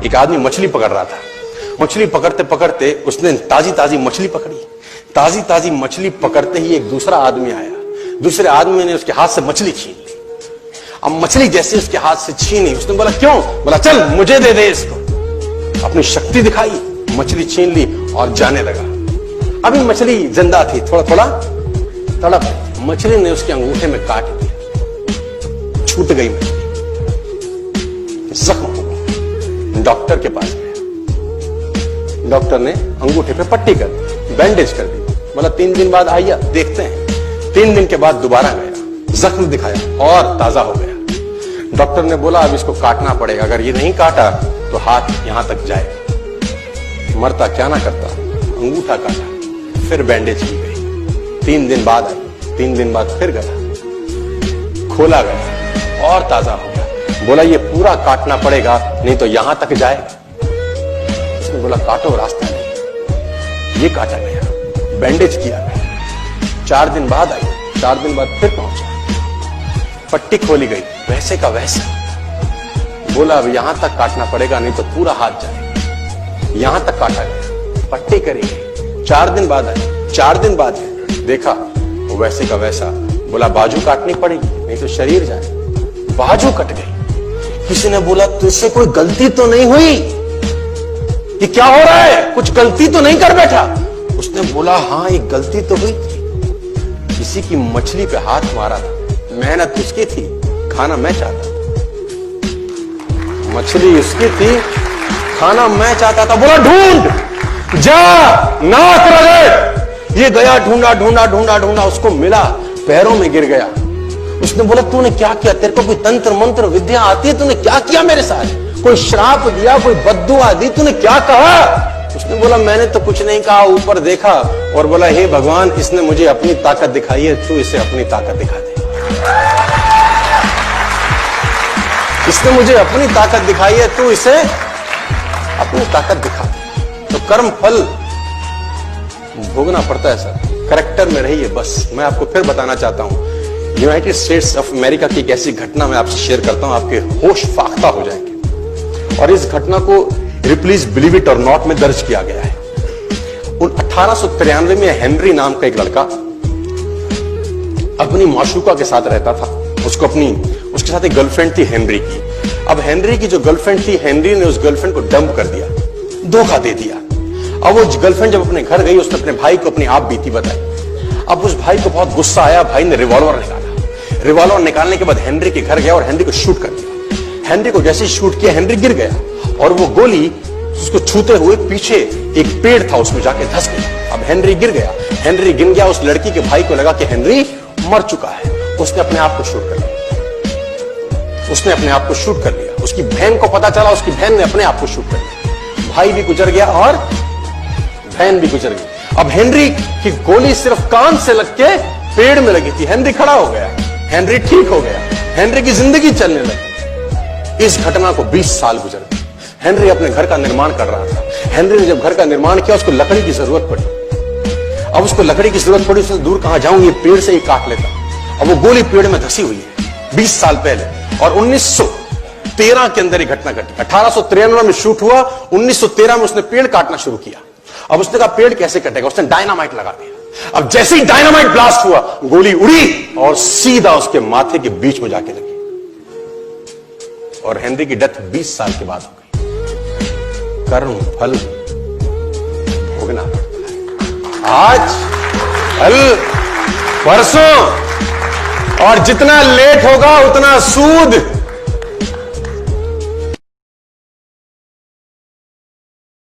एक आदमी मछली पकड़ रहा था। मछली पकड़ते पकड़ते उसने ताजी ताजी मछली पकड़ी। ताजी ताजी मछली पकड़ते ही एक दूसरा आदमी आया। दूसरे आदमी ने उसके हाथ से मछली छीन ली। अब मछली जैसे उसके हाथ से छीनी, उसने बोला क्यों? बोला चल मुझे दे दे इसको। अपनी शक्ति दिखाई, मछली छीन ली और जाने लगा। अभी मछली जिंदा थी, थोड़ा थोड़ा तड़प रही। मछली ने उसके अंगूठे में काट दिया, छूट गई मछली, जख्म हो गया। डॉक्टर के पास गया। डॉक्टर ने अंगूठे पे पट्टी कर दी, बैंडेज कर दी। बोला 3 दिन बाद आइए देखते हैं। 3 दिन के बाद दोबारा गया, जख्म दिखाया और ताजा हो गया। डॉक्टर ने बोला अब इसको काटना पड़ेगा, अगर ये नहीं काटा तो हाथ यहां तक जाएगा। मरता क्या ना करता, अंगूठा काटा, फिर बैंडेज की गई। 3 दिन बाद आई, 3 दिन बाद फिर गया, खोला गया और ताजा हो गया। बोला ये पूरा काटना पड़ेगा नहीं तो यहां तक जाएगा। उसने बोला काटो, रास्ता नहीं। ये काटा गया, बैंडेज किया गया। 4 दिन बाद आई, 4 दिन बाद फिर पहुंचा, पट्टी खोली गई, वैसे का वैसा। बोला अब यहां तक काटना पड़ेगा नहीं तो पूरा हाथ जाएगा। यहां तक काटा गया, पट्टी करी गई। 4 दिन बाद आई, 4 दिन बाद देखा वो वैसे का वैसा। बोला बाजू काटनी पड़ेगी नहीं तो शरीर जाए। बाजू कट गई। किसी ने बोला तुझसे कोई गलती तो नहीं हुई? ये क्या हो रहा है? कुछ गलती तो नहीं कर बैठा? उसने बोला हाँ एक गलती तो हुई थी। किसी की मछली पे हाथ मारा था, मेहनत उसकी थी, खाना मैं चाहता था। मछली उसकी थी, खाना मैं चाहता था। बोला ढूंढ, जा, नाक रगड़। ये गया, ढूंढा ढूंढा ढूंढा ढूंढा, उसको मिला, पैरों में गिर गया। उसने बोला तूने क्या किया? तेरे को कोई तंत्र मंत्र विद्या आती है? तूने क्या किया मेरे साथ? कोई श्राप दिया, कोई बद्दुआ दी? तूने क्या कहा? उसने बोला मैंने तो कुछ नहीं कहा, ऊपर देखा और बोला हे भगवान इसने मुझे अपनी ताकत दिखाई है, तू इसे अपनी ताकत दिखा दे। इसने मुझे अपनी ताकत दिखाई है, तू इसे अपनी ताकत दिखा दे। तो कर्म फल भोगना पड़ता है सर, करेक्टर में रहिए बस। मैं आपको फिर बताना चाहता हूं, यूनाइटेड स्टेट्स ऑफ अमेरिका की एक ऐसी घटना मैं आपसे शेयर करता हूं, आपके होश फाख्ता हो जाएंगे। और इस घटना को प्लीज बिलीव इट और नॉट में दर्ज किया गया है। 1893 में हेनरी नाम का एक लड़का अपनी माशूका के साथ रहता था। उसके साथ एक गर्लफ्रेंड थी हेनरी की। अब हेनरी की जो गर्लफ्रेंड थी, हेनरी ने उस गर्लफ्रेंड को डंप कर दिया, धोखा दे दिया। अब वो गर्लफ्रेंड जब अपने घर गई, उसने अपने भाई को अपनी आप बीती बताई। अब उस भाई को बहुत गुस्सा आया, भाई ने रिवॉल्वर निकाला। रिवॉल्वर निकालने के बाद हेनरी के घर गया और हेनरी को शूट कर दिया। हेनरी को जैसे ही शूट किया, हेनरी गिर गया और वो गोली उसको छूते हुए पीछे एक पेड़ था उसमें जाके धंस गया। अब हेनरी गिर गया, हेनरी गिर गया। उस लड़की के भाई को लगा कि हेनरी मर चुका है, उसने अपने आप को शूट कर लिया। उसने अपने आप को शूट कर लिया। उसकी बहन को पता चला, उसकी बहन ने अपने आप को शूट कर लिया। भाई भी गुजर गया और बहन भी गुजर गई। अब हेनरी की गोली सिर्फ कान से लग के पेड़ में लगी थी। हेनरी खड़ा हो गया, हेनरी ठीक हो गया, हेनरी की जिंदगी चलने लगी। इस घटना को 20 साल गुजर गए। हेनरी अपने घर का निर्माण कर रहा था। हेनरी ने जब घर का निर्माण किया, उसको लकड़ी की जरूरत पड़ी। अब उसको लकड़ी की जरूरत पड़ी, उसने दूर कहां जाऊं, ये पेड़ से ही काट लेता। अब वो गोली पेड़ में धसी हुई है 20 साल पहले। और 1913 के अंदर ये घटना घटी। 1893 में शूट हुआ, 1913 में उसने पेड़ काटना शुरू किया। अब उसने कहा पेड़ कैसे कटेगा, उसने डायनामाइट लगा दिया। अब जैसे ही डायनामाइट ब्लास्ट हुआ, गोली उड़ी और सीधा उसके माथे के बीच में जाके लगी और हेनरी की डेथ 20 साल के बाद हो गई। कर्म फल भोगना पड़ता है, आज कल परसों, और जितना लेट होगा उतना सूद।